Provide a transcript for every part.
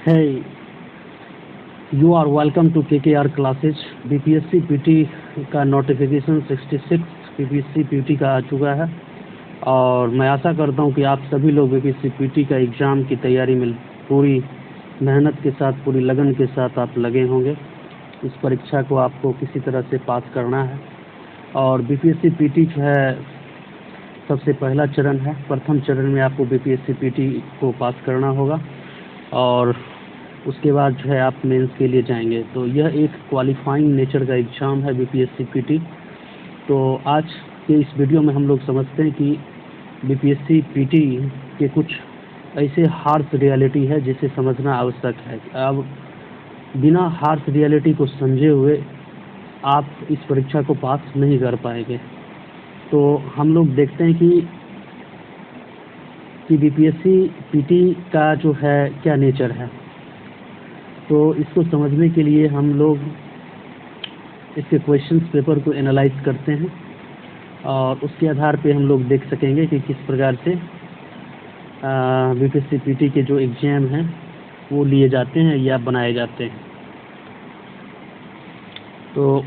Hey, you are welcome to KKR classes. BPSC PT का notification 66 BPSC PT का आ चुका है और मैं आशा करता हूं कि आप सभी लोग BPSC PT का एग्ज़ाम की तैयारी में पूरी मेहनत के साथ, पूरी लगन के साथ आप लगे होंगे। इस परीक्षा को आपको किसी तरह से पास करना है और BPSC PT जो है सबसे पहला चरण है। प्रथम चरण में आपको BPSC PT को पास करना होगा और उसके बाद जो है आप मेंस के लिए जाएंगे। तो यह एक क्वालिफाइंग नेचर का एग्ज़ाम है BPSC PT। तो आज के इस वीडियो में हम लोग समझते हैं कि BPSC PT के कुछ ऐसे हार्श रियलिटी है जिसे समझना आवश्यक है। अब बिना हार्श रियलिटी को समझे हुए आप इस परीक्षा को पास नहीं कर पाएंगे। तो हम लोग देखते हैं कि BPSC PT का जो है क्या नेचर है। तो इसको समझने के लिए हम लोग इसके क्वेश्चंस पेपर को एनालाइज करते हैं और उसके आधार पे हम लोग देख सकेंगे कि किस प्रकार से BPSC PT के जो एग्ज़ाम हैं वो लिए जाते हैं या बनाए जाते हैं। तो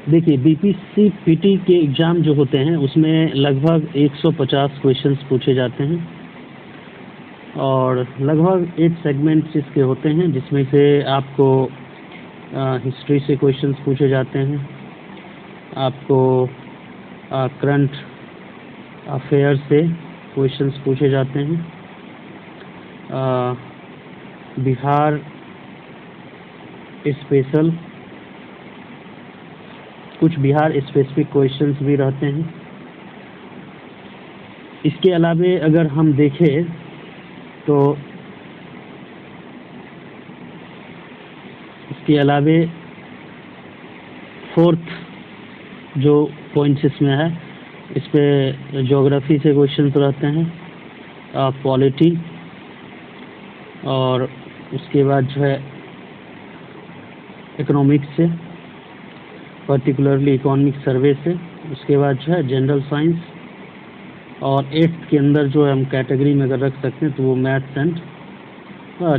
देखिए, BPSC PT के एग्ज़ाम जो होते हैं उसमें लगभग 150 क्वेश्चंस पूछे जाते हैं और लगभग 8 सेगमेंट्स इसके होते हैं, जिसमें से आपको हिस्ट्री से क्वेश्चंस पूछे जाते हैं, आपको करंट अफेयर से क्वेश्चंस पूछे जाते हैं, बिहार स्पेशल, कुछ बिहार स्पेसिफिक क्वेश्चंस भी रहते हैं। इसके अलावे अगर हम देखें तो इसके अलावे फोर्थ जो पॉइंट्स इसमें है, इस पे ज्योग्राफी से क्वेश्चंस रहते हैं, पॉलिटी, और उसके बाद जो है इकोनॉमिक्स से, पर्टिकुलरली इकोनॉमिक सर्वे से, उसके बाद जो है जनरल साइंस, और 8th के अंदर जो है हम कैटेगरी में अगर रख सकते हैं तो वो मैथ्स एंड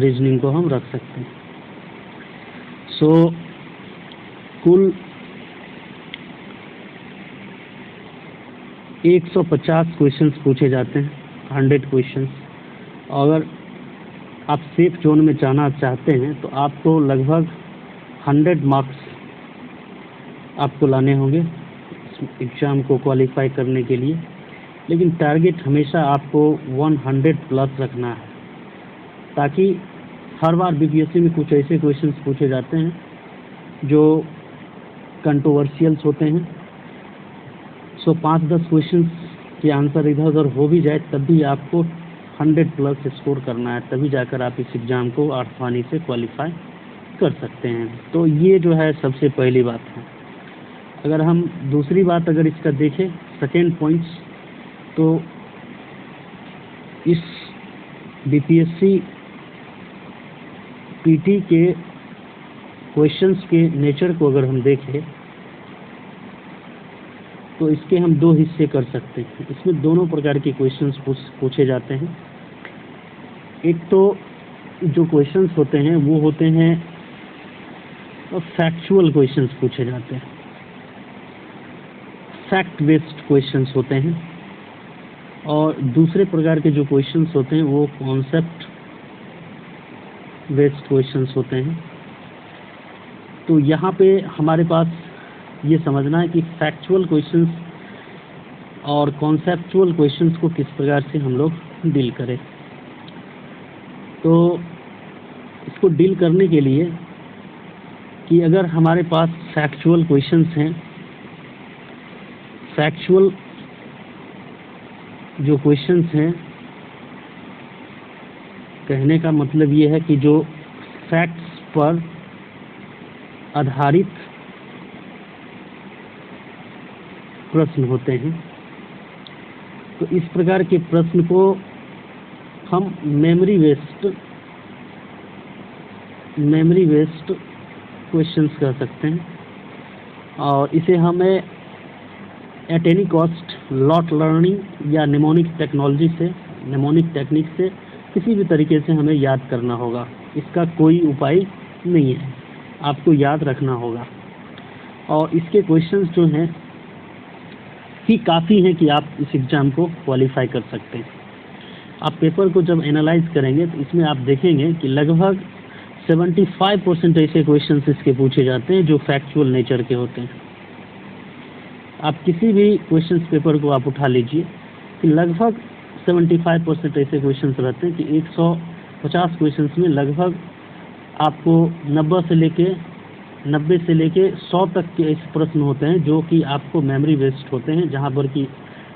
रीजनिंग को हम रख सकते हैं। सो कुल 150 क्वेश्चंस पूछे जाते हैं, 100 क्वेश्चंस। अगर आप सेफ जोन में जाना चाहते हैं तो आपको लगभग 100 मार्क्स आपको लाने होंगे एग्ज़ाम को क्वालिफाई करने के लिए, लेकिन टारगेट हमेशा आपको 100 प्लस रखना है, ताकि हर बार BPSC में कुछ ऐसे क्वेश्चंस पूछे जाते हैं जो कंट्रोवर्शियल्स होते हैं। सो 5-10 क्वेश्चंस के आंसर इधर उधर हो भी जाए तब भी आपको 100 प्लस स्कोर करना है, तभी जाकर आप इस एग्ज़ाम को आसानी से क्वालिफाई कर सकते हैं। तो ये जो है सबसे पहली बात है। अगर हम दूसरी बात अगर इसका देखें, सेकेंड पॉइंट्स, तो इस BPSC PT के क्वेश्चंस के नेचर को अगर हम देखें तो इसके हम 2 हिस्से कर सकते हैं। इसमें दोनों प्रकार के क्वेश्चंस पूछे जाते हैं। एक तो जो क्वेश्चंस होते हैं वो होते हैं फैक्चुअल क्वेश्चंस पूछे जाते हैं, फैक्ट बेस्ड क्वेश्चंस होते हैं, और दूसरे प्रकार के जो क्वेश्चंस होते हैं वो कॉन्सेप्ट बेस्ड क्वेश्चंस होते हैं। तो यहाँ पे हमारे पास ये समझना है कि फैक्चुअल क्वेश्चंस और कॉन्सेप्चुअल क्वेश्चंस को किस प्रकार से हम लोग डील करें। तो इसको डील करने के लिए कि अगर हमारे पास फैक्चुअल क्वेश्चंस हैं, फैक्चुअल जो क्वेश्चंस हैं, कहने का मतलब ये है कि जो फैक्ट्स पर आधारित प्रश्न होते हैं, तो इस प्रकार के प्रश्न को हम मेमोरी बेस्ड क्वेश्चंस कह सकते हैं, और इसे हमें at any cost lot learning या निमोनिक टेक्निक से किसी भी तरीके से हमें याद करना होगा, इसका कोई उपाय नहीं है, आपको याद रखना होगा। और इसके क्वेश्चंस जो हैं ही काफ़ी हैं कि आप इस एग्ज़ाम को क्वालिफाई कर सकते हैं। आप पेपर को जब एनालाइज करेंगे तो इसमें आप देखेंगे कि लगभग 75% ऐसे क्वेश्चंस इसके पूछे जाते हैं जो फैक्चुअल नेचर के होते हैं। आप किसी भी क्वेश्चंस पेपर को आप उठा लीजिए कि लगभग 75% ऐसे क्वेश्चंस रहते हैं कि 150 क्वेश्चंस में लगभग आपको 90 से लेके 100 तक के ऐसे प्रश्न होते हैं जो कि आपको मेमोरी बेस्ड होते हैं, जहां पर कि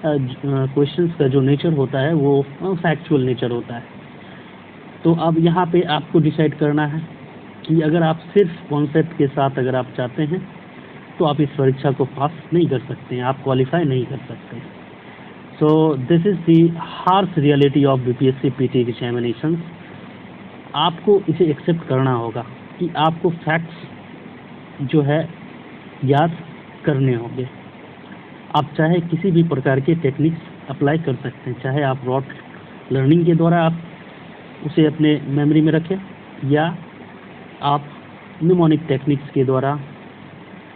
क्वेश्चंस का जो नेचर होता है वो फैक्चुअल नेचर होता है। तो अब यहाँ पे आपको डिसाइड करना है कि अगर आप सिर्फ कॉन्सेप्ट के साथ अगर आप चाहते हैं तो आप इस परीक्षा को पास नहीं कर सकते हैं, आप क्वालिफाई नहीं कर सकते। So this is the harsh reality of BPSC PT examinations. आपको इसे एक्सेप्ट करना होगा कि आपको फैक्ट्स जो है याद करने होंगे। आप चाहे किसी भी प्रकार के टेक्निक्स अप्लाई कर सकते हैं, चाहे आप रॉट लर्निंग के द्वारा आप उसे अपने मेमोरी में रखें या आप निमोनिक टेक्निक्स के द्वारा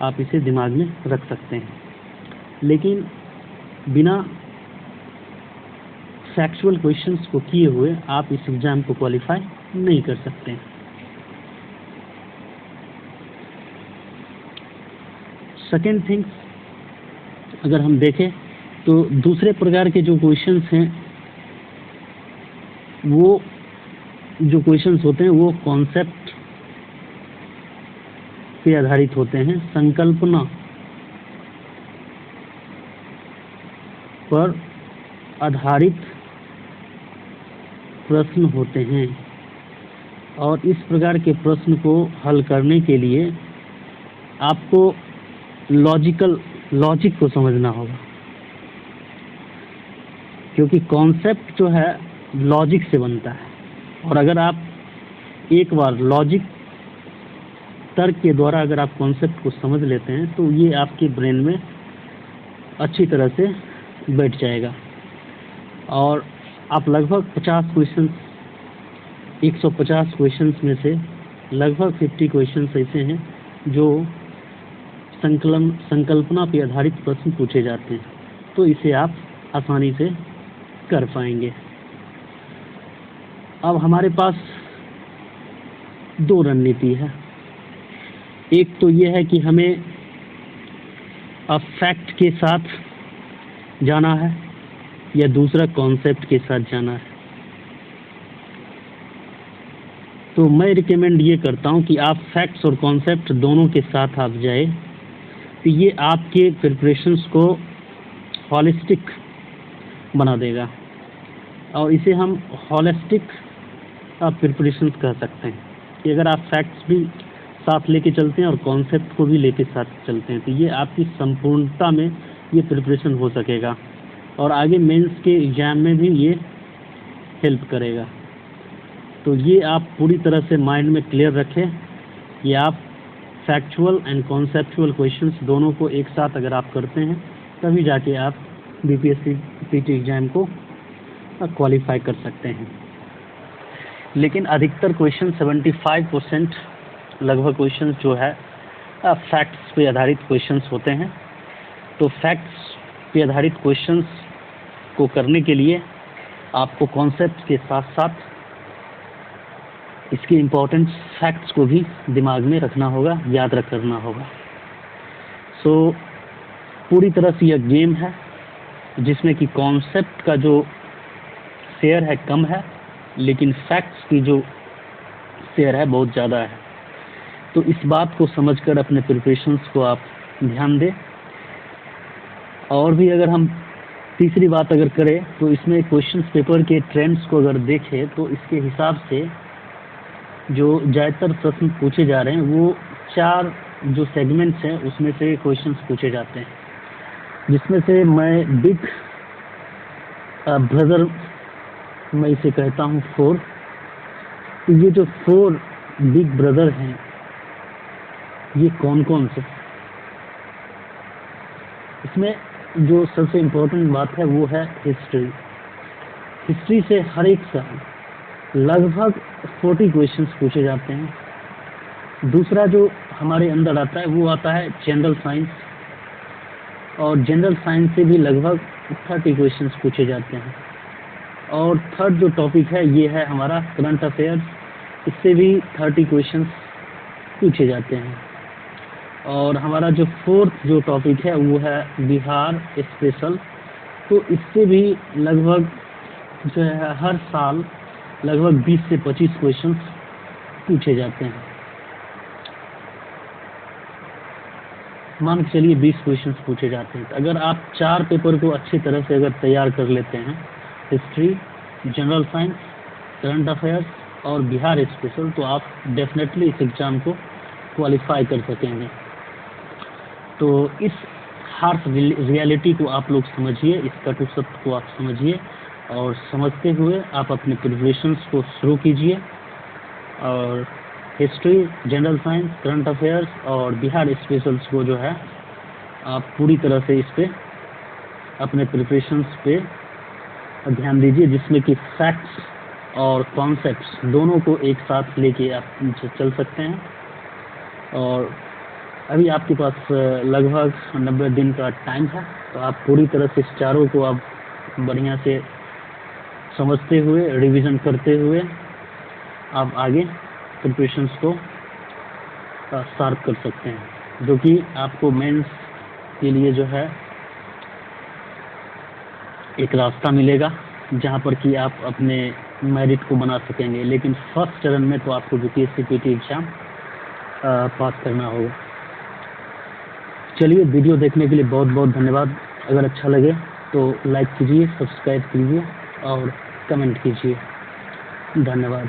आप इसे दिमाग में रख सकते हैं, लेकिन बिना फैक्चुअल क्वेश्चंस को किए हुए आप इस एग्ज़ाम को क्वालिफाई नहीं कर सकते हैं। सेकेंड थिंग, अगर हम देखें तो दूसरे प्रकार के जो क्वेश्चंस हैं वो जो क्वेश्चंस होते हैं वो कॉन्सेप्ट पे आधारित होते हैं, संकल्पना पर आधारित प्रश्न होते हैं। और इस प्रकार के प्रश्न को हल करने के लिए आपको लॉजिक को समझना होगा, क्योंकि कॉन्सेप्ट जो है लॉजिक से बनता है। और अगर आप एक बार लॉजिक तर्क के द्वारा अगर आप कॉन्सेप्ट को समझ लेते हैं तो ये आपके ब्रेन में अच्छी तरह से बैठ जाएगा। और आप लगभग 150 क्वेश्चंस में से लगभग 50 क्वेश्चंस ऐसे हैं जो संकल्पना पर आधारित प्रश्न पूछे जाते हैं, तो इसे आप आसानी से कर पाएंगे। अब हमारे पास दो रणनीति है। एक तो ये है कि हमें अब फैक्ट के साथ जाना है या दूसरा कॉन्सेप्ट के साथ जाना है। तो मैं रिकमेंड ये करता हूँ कि आप फैक्ट्स और कॉन्सेप्ट दोनों के साथ आप जाए, तो ये आपके प्रिपरेशंस को हॉलिस्टिक बना देगा। और इसे हम हॉलिस्टिक प्रिपरेशंस कह सकते हैं कि अगर आप फैक्ट्स भी साथ लेके चलते हैं और कॉन्सेप्ट को भी लेके साथ चलते हैं तो ये आपकी संपूर्णता में ये प्रिपरेशन हो सकेगा और आगे मेंस के एग्ज़ाम में भी ये हेल्प करेगा। तो ये आप पूरी तरह से माइंड में क्लियर रखें कि आप फैक्चुअल एंड कॉन्सेप्चुअल क्वेश्चंस दोनों को एक साथ अगर आप करते हैं तभी जाके आप बीपीएससी पीटी एग्ज़ाम को क्वालिफाई कर सकते हैं। लेकिन अधिकतर क्वेश्चन 75% लगभग क्वेश्चंस जो है फैक्ट्स पे आधारित क्वेश्चंस होते हैं। तो फैक्ट्स पे आधारित क्वेश्चंस को करने के लिए आपको कॉन्सेप्ट के साथ साथ इसके इम्पोर्टेंट फैक्ट्स को भी दिमाग में रखना होगा, याद रखना होगा। सो पूरी तरह से यह गेम है जिसमें कि कॉन्सेप्ट का जो शेयर है कम है, लेकिन फैक्ट्स की जो शेयर है बहुत ज़्यादा है। तो इस बात को समझकर अपने प्रिपरेशंस को आप ध्यान दें। और भी अगर हम तीसरी बात अगर करें तो इसमें क्वेश्चन पेपर के ट्रेंड्स को अगर देखें तो इसके हिसाब से जो ज़्यादातर प्रश्न पूछे जा रहे हैं वो 4 जो सेगमेंट्स हैं उसमें से क्वेश्चंस पूछे जाते हैं, जिसमें से मैं बिग ब्रदर मैं इसे कहता हूँ 4। ये जो 4 बिग ब्रदर हैं ये कौन कौन से? इसमें जो सबसे इम्पोर्टेंट बात है वो है हिस्ट्री। हिस्ट्री से हर एक साल लगभग 40 क्वेश्चंस पूछे जाते हैं। दूसरा जो हमारे अंदर आता है वो आता है जनरल साइंस, और जनरल साइंस से भी लगभग 30 क्वेश्चंस पूछे जाते हैं। और थर्ड जो टॉपिक है ये है हमारा करंट अफेयर्स, इससे भी 30 क्वेश्चंस पूछे जाते हैं। और हमारा जो फोर्थ जो टॉपिक है वो है बिहार स्पेशल, तो इससे भी लगभग जो है हर साल लगभग 20 से 25 क्वेश्चंस पूछे जाते हैं। मान के चलिए 20 क्वेश्चंस पूछे जाते हैं। तो अगर आप 4 पेपर को अच्छी तरह से अगर तैयार कर लेते हैं, history, general science, current affairs और बिहार स्पेशल, तो आप डेफिनेटली इस एग्ज़ाम को क्वालिफाई कर सकेंगे। तो इस हार्श रियलिटी को आप लोग समझिए, इस कटु सत्य को आप समझिए, और समझते हुए आप अपने प्रिपरेशंस को शुरू कीजिए। और history, general science, current affairs और बिहार स्पेशल्स को जो है आप पूरी तरह से इस पे अपने प्रिपरेशंस पे ध्यान दीजिए, जिसमें कि फैक्ट्स और कॉन्सेप्ट्स दोनों को एक साथ लेके आप चल सकते हैं। और अभी आपके पास लगभग 90 दिन का टाइम है, तो आप पूरी तरह से इस चारों को आप बढ़िया से समझते हुए, रिवीजन करते हुए आप आगे प्रिपरेशंस को शार्प कर सकते हैं, जो कि आपको मेंस के लिए जो है एक रास्ता मिलेगा जहां पर कि आप अपने मेरिट को बना सकेंगे। लेकिन फर्स्ट चरण में तो आपको यूपीएससी पीटी एग्जाम पास करना होगा। चलिए, वीडियो देखने के लिए बहुत बहुत धन्यवाद। अगर अच्छा लगे तो लाइक कीजिए, सब्सक्राइब कीजिए और कमेंट कीजिए। धन्यवाद।